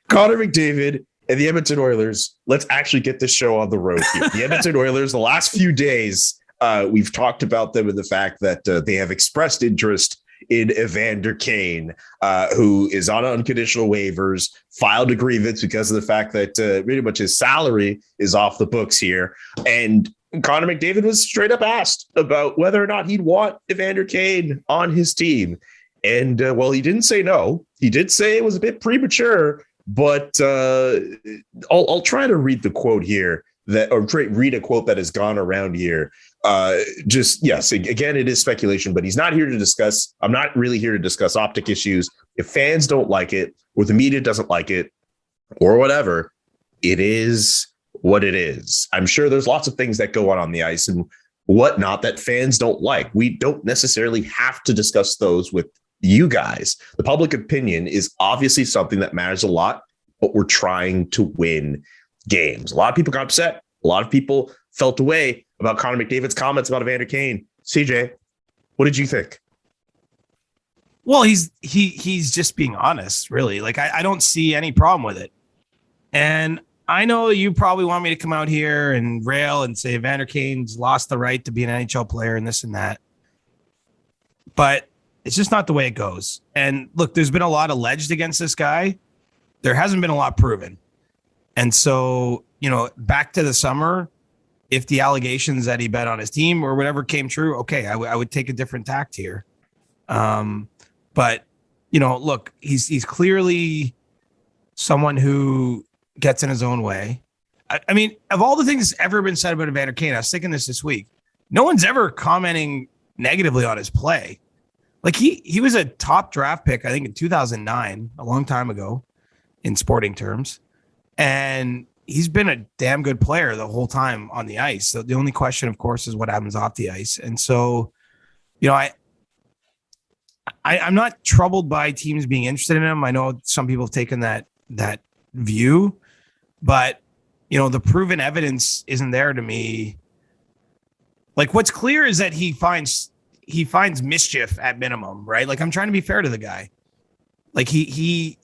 Connor McDavid and the Edmonton Oilers. Let's actually get this show on the road here. The Edmonton Oilers, the last few days, we've talked about them and the fact that they have expressed interest in Evander Kane, who is on unconditional waivers, filed a grievance because of the fact that pretty much his salary is off the books here. And Connor McDavid was straight up asked about whether or not he'd want Evander Kane on his team. And well, he didn't say no. He did say it was a bit premature, but I'll try to read the quote here read a quote that has gone around here. Yes, again, it is speculation, but he's not here to discuss. I'm not really here to discuss optic issues. If fans don't like it or the media doesn't like it or whatever, it is what it is. I'm sure there's lots of things that go on the ice and whatnot that fans don't like. We don't necessarily have to discuss those with you guys. The public opinion is obviously something that matters a lot, but we're trying to win games. A lot of people got upset. A lot of people felt away about Connor McDavid's comments about Evander Kane. CJ, what did you think? Well, he's just being honest, really. Like, I don't see any problem with it. And I know you probably want me to come out here and rail and say Evander Kane's lost the right to be an NHL player and this and that. But it's just not the way it goes. And look, there's been a lot alleged against this guy. There hasn't been a lot proven. And so, back to the summer, if the allegations that he bet on his team or whatever came true, okay, I would take a different tact here. But, look, he's clearly someone who gets in his own way. I mean, of all the things that's ever been said about Evander Kane, I was thinking this week, no one's ever commenting negatively on his play. Like he was a top draft pick, I think in 2009, a long time ago in sporting terms. And he's been a damn good player the whole time on the ice. So the only question, of course, is what happens off the ice. And so, I'm not troubled by teams being interested in him. I know some people have taken that view, but the proven evidence isn't there to me. Like, what's clear is that he finds mischief at minimum, right? Like, I'm trying to be fair to the guy. Like he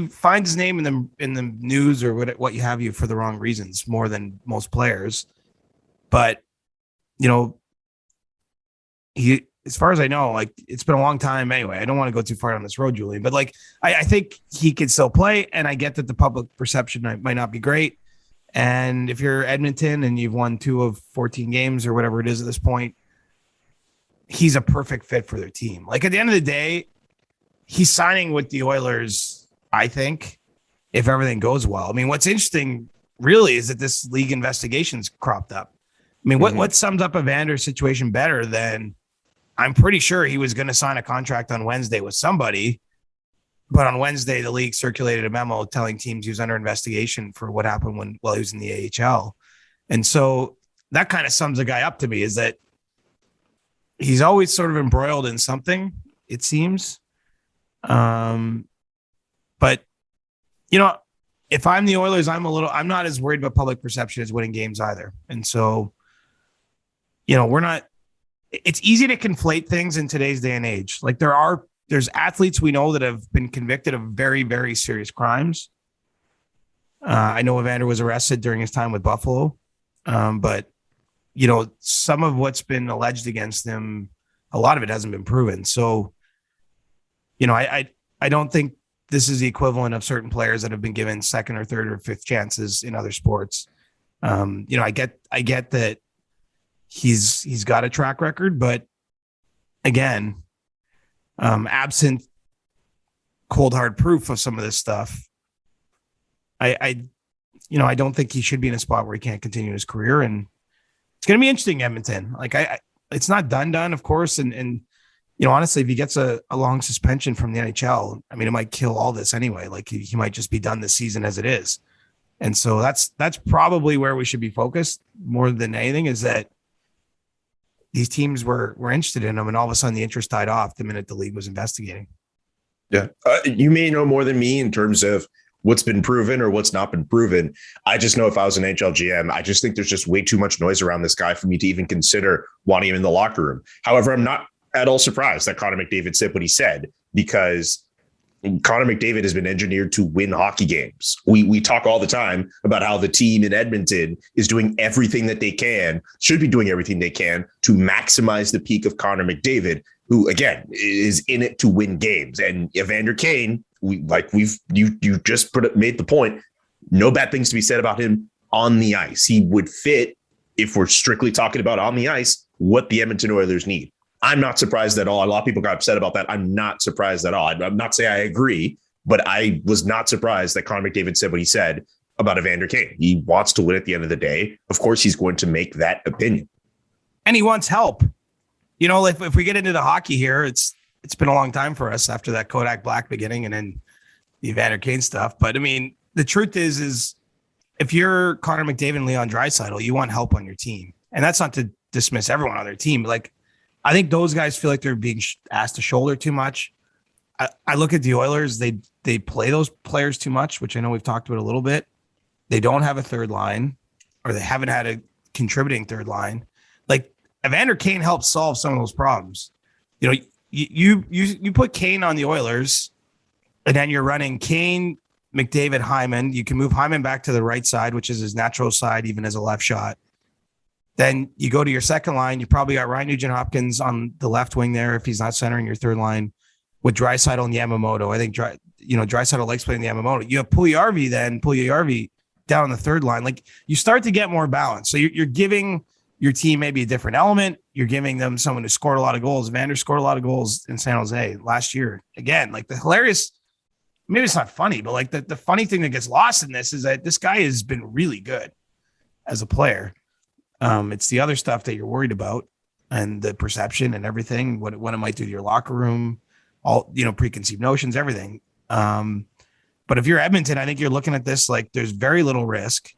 finds his name in the news or what you have for the wrong reasons more than most players. But he, as far as I know, like, it's been a long time anyway. I don't want to go too far on this road, Julian, but like, I think he can still play, and I get that the public perception might not be great. And if you're Edmonton and you've won 2 of 14 games or whatever it is at this point, he's a perfect fit for their team. Like, at the end of the day, he's signing with the Oilers, I think, if everything goes well. I mean, what's interesting really is that this league investigation's cropped up. I mean, what sums up Evander's situation better than, I'm pretty sure he was going to sign a contract on Wednesday with somebody, but on Wednesday, the league circulated a memo telling teams he was under investigation for what happened while he was in the AHL. And so that kind of sums a guy up to me, is that he's always sort of embroiled in something, it seems. But if I'm the Oilers, I'm not as worried about public perception as winning games either. And so, it's easy to conflate things in today's day and age. Like, there's athletes we know that have been convicted of very, very serious crimes. I know Evander was arrested during his time with Buffalo. But some of what's been alleged against him, a lot of it hasn't been proven. So, I don't think this is the equivalent of certain players that have been given second or third or fifth chances in other sports. I get that he's got a track record, but again, absent cold hard proof of some of this stuff, I don't think he should be in a spot where he can't continue his career. And it's going to be interesting, Edmonton. Like, it's not done, of course. And honestly, if he gets a long suspension from the NHL, I mean, it might kill all this anyway. Like, he might just be done this season as it is. And so that's probably where we should be focused more than anything, is that these teams were interested in him, and all of a sudden the interest died off the minute the league was investigating. Yeah. You may know more than me in terms of what's been proven or what's not been proven. I just know if I was an NHL GM, I just think there's just way too much noise around this guy for me to even consider wanting him in the locker room. However, I'm not at all surprised that Connor McDavid said what he said, because Connor McDavid has been engineered to win hockey games. We talk all the time about how the team in Edmonton is doing everything that they can, should be doing everything they can to maximize the peak of Connor McDavid, who again is in it to win games. And Evander Kane, you just made the point. No bad things to be said about him on the ice. He would fit, if we're strictly talking about on the ice, what the Edmonton Oilers need. I'm not surprised at all. A lot of people got upset about that. I'm not surprised at all. I'm not saying I agree, but I was not surprised that Connor McDavid said what he said about Evander Kane. He wants to win at the end of the day. Of course, he's going to make that opinion. And he wants help. You know, if we get into the hockey here, it's been a long time for us after that Kodak Black beginning and then the Evander Kane stuff. But I mean, the truth is if you're Connor McDavid and Leon Draisaitl, you want help on your team. And that's not to dismiss everyone on their team. Like, I think those guys feel like they're being asked to shoulder too much. I look at the Oilers, they play those players too much, which I know we've talked about a little bit. They don't have a third line, or they haven't had a contributing third line. Like, Evander Kane helps solve some of those problems. You know, you put Kane on the Oilers, and then you're running Kane, McDavid, Hyman. You can move Hyman back to the right side, which is his natural side, even as a left shot. Then you go to your second line. You probably got Ryan Nugent-Hopkins on the left wing there if he's not centering your third line with Draisaitl and Yamamoto. I think Draisaitl likes playing the Yamamoto. You have Puljujarvi down on the third line. Like, you start to get more balance. So you're giving your team maybe a different element. You're giving them someone who scored a lot of goals. Evander scored a lot of goals in San Jose last year. Again, like, the hilarious, maybe it's not funny, but like the funny thing that gets lost in this is that this guy has been really good as a player. It's the other stuff that you're worried about, and the perception and everything, what it might do to your locker room, all, preconceived notions, everything. But if you're Edmonton, I think you're looking at this like there's very little risk.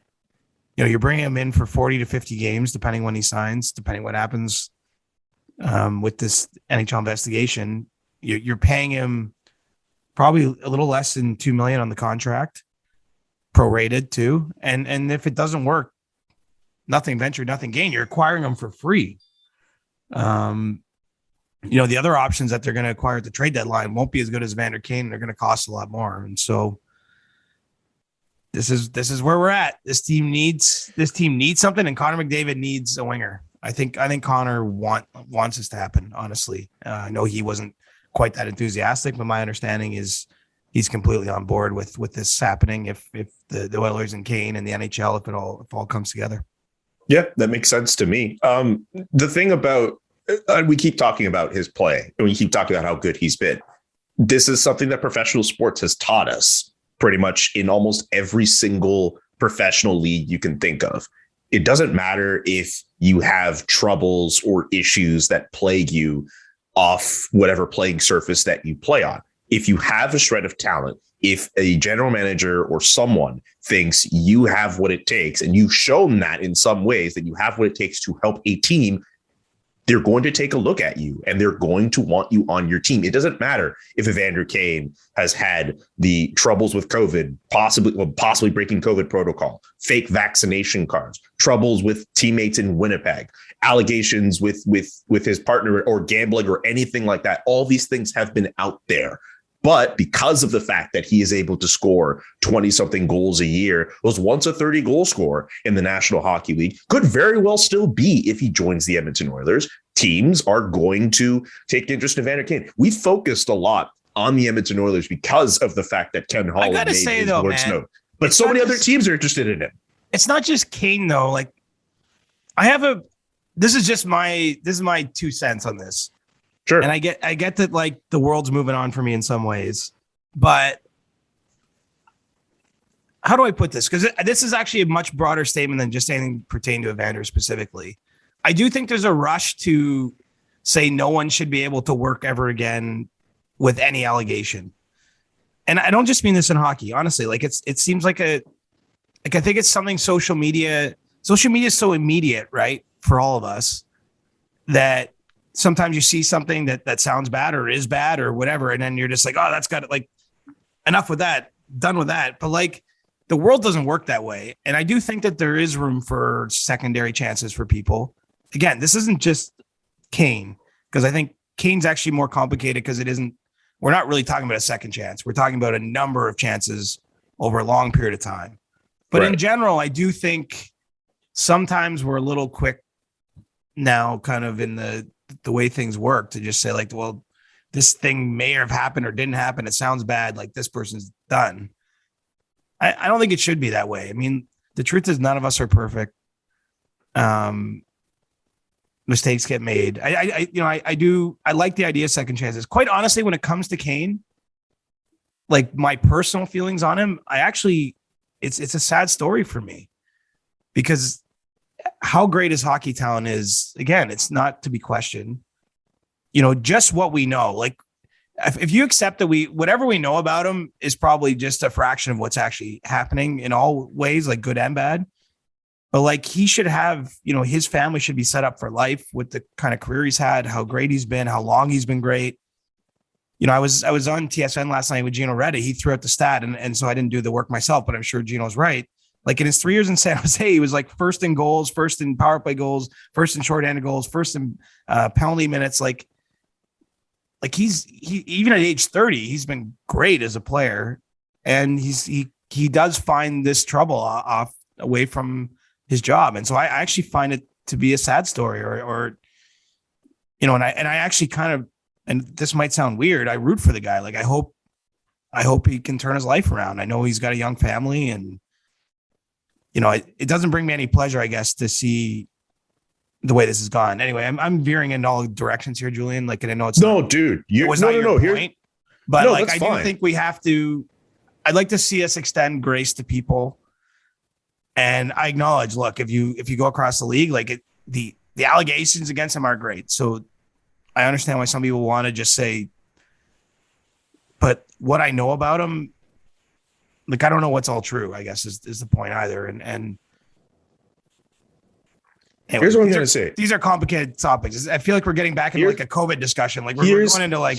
You're bringing him in for 40 to 50 games, depending when he signs, depending what happens with this NHL investigation. You're paying him probably a little less than $2 million on the contract, prorated too. And if it doesn't work, nothing ventured, nothing gained. You're acquiring them for free. The other options that they're going to acquire at the trade deadline won't be as good as Evander Kane. They're going to cost a lot more. And so this is where we're at. This team needs something, and Connor McDavid needs a winger. I think Connor wants this to happen, honestly. I know he wasn't quite that enthusiastic, but my understanding is he's completely on board with this happening if the Oilers and Kane and the NHL, if it all comes together. Yeah, that makes sense to me. The thing about, we keep talking about his play, and we keep talking about how good he's been. This is something that professional sports has taught us pretty much in almost every single professional league you can think of. It doesn't matter if you have troubles or issues that plague you off whatever playing surface that you play on. If you have a shred of talent, if a general manager or someone thinks you have what it takes, and you've shown that in some ways that you have what it takes to help a team, they're going to take a look at you and they're going to want you on your team. It doesn't matter if Evander Kane has had the troubles with COVID, possibly breaking COVID protocol, fake vaccination cards, troubles with teammates in Winnipeg, allegations with his partner or gambling or anything like that. All these things have been out there. But because of the fact that he is able to score 20-something goals a year, was once a 30-goal scorer in the National Hockey League, could very well still be if he joins the Edmonton Oilers. Teams are going to take interest in Evander Kane. We focused a lot on the Edmonton Oilers because of the fact that Ken Holland made his words known. But so many other teams are interested in him. It's not just Kane, though. Like, this is my 2 cents on this. Sure. And I get that, like, the world's moving on for me in some ways, but how do I put this? Because this is actually a much broader statement than just anything pertaining to Evander specifically. I do think there's a rush to say no one should be able to work ever again with any allegation. And I don't just mean this in hockey, honestly. Like, it seems like I think it's something social media is so immediate, right? For all of us, that sometimes you see something that sounds bad or is bad or whatever, and then you're just like, oh, that's got it. Like, enough with that, done with that. But like, the world doesn't work that way. And I do think that there is room for secondary chances for people. Again, this isn't just Kane, because I think Kane's actually more complicated because it isn't we're not really talking about a second chance. We're talking about a number of chances over a long period of time. But in general, I do think sometimes we're a little quick now, kind of in the way things work, to just say like, well, this thing may have happened or didn't happen. It sounds bad. Like this person's done. I don't think it should be that way. I mean, the truth is none of us are perfect. Mistakes get made. I like the idea of second chances. Quite honestly, when it comes to Kane, like my personal feelings on him, it's a sad story for me, because how great his hockey talent is, again, it's not to be questioned. Just what we know, like if you accept that whatever we know about him is probably just a fraction of what's actually happening in all ways, like good and bad. But like he should have, his family should be set up for life with the kind of career he's had, how great he's been, how long he's been great. I was on TSN last night with Gino Reda. He threw out the stat, and so I didn't do the work myself, but I'm sure Gino's right. Like in his 3 years in San Jose, he was like first in goals, first in power play goals, first in shorthanded goals, first in penalty minutes. Like he even at age 30, he's been great as a player, and he does find this trouble away from his job, and so I actually find it to be a sad story, or and I actually kind of. And this might sound weird, I root for the guy. Like I hope he can turn his life around. I know he's got a young family, and it doesn't bring me any pleasure, I guess, to see the way this has gone. Anyway, I'm veering in all directions here, Julian. Like, and I know it's no, dude. It was not your point, but like I do think we have to. I'd like to see us extend grace to people, and I acknowledge. Look, if you go across the league, like the allegations against him are great. So I understand why some people want to just say, but what I know about him, like, I don't know what's all true, I guess is the point either. And anyway, here's what I'm going to say. These are complicated topics. I feel like we're getting back into like a COVID discussion. Like we're going into like,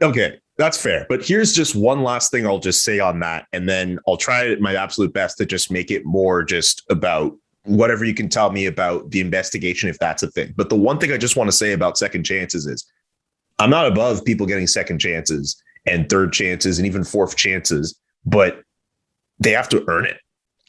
okay, that's fair. But here's just one last thing I'll just say on that. And then I'll try my absolute best to just make it more just about whatever you can tell me about the investigation, if that's a thing. But the one thing I just want to say about second chances is I'm not above people getting second chances and third chances and even fourth chances, but they have to earn it.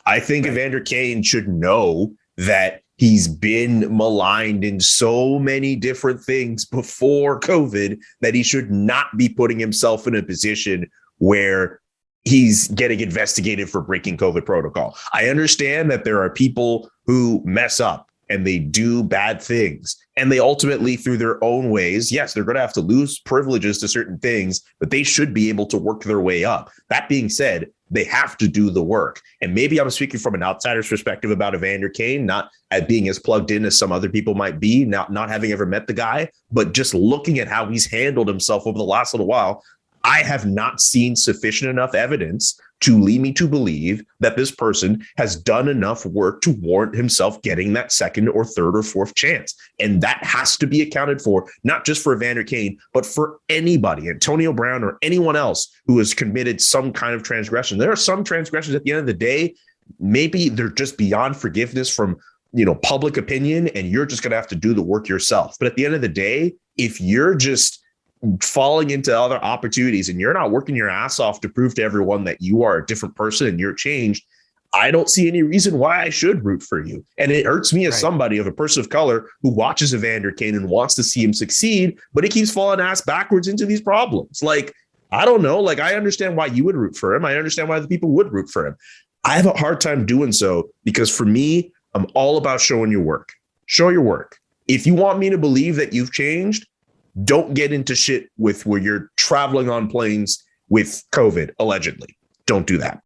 I think Evander Kane should know that he's been maligned in so many different things before COVID that he should not be putting himself in a position where he's getting investigated for breaking COVID protocol. I understand that there are people who mess up and they do bad things, and they ultimately, through their own ways, yes, they're going to have to lose privileges to certain things, but they should be able to work their way up. That being said, they have to do the work. And maybe I'm speaking from an outsider's perspective about Evander Kane, not at being as plugged in as some other people might be, not having ever met the guy, but just looking at how he's handled himself over the last little while. I have not seen sufficient enough evidence to lead me to believe that this person has done enough work to warrant himself getting that second or third or fourth chance. And that has to be accounted for, not just for Evander Kane, but for anybody, Antonio Brown or anyone else who has committed some kind of transgression. There are some transgressions at the end of the day, maybe they're just beyond forgiveness from public opinion, and you're just going to have to do the work yourself. But at the end of the day, if you're just falling into other opportunities and you're not working your ass off to prove to everyone that you are a different person and you're changed, I don't see any reason why I should root for you. And it hurts me as somebody of a person of color who watches Evander Kane and wants to see him succeed, but he keeps falling ass backwards into these problems. Like, I don't know. Like, I understand why you would root for him. I understand why the people would root for him. I have a hard time doing so because for me, I'm all about showing your work. Show your work. If you want me to believe that you've changed, don't get into shit with where you're traveling on planes with COVID, allegedly. Don't do that.